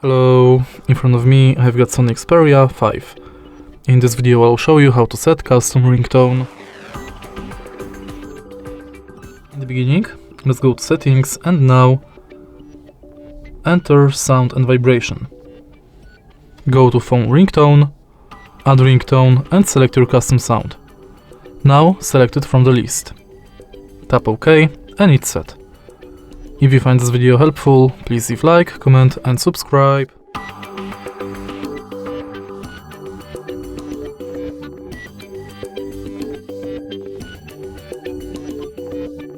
Hello, in front of me I've got SONY Xperia 5. In this video I'll show you how to set custom ringtone. In the beginning, let's go to settings and now enter sound and vibration. Go to phone ringtone, add ringtone and select your custom sound. Now select it from the list. Tap OK and it's set. If you find this video helpful, please leave like, comment and subscribe.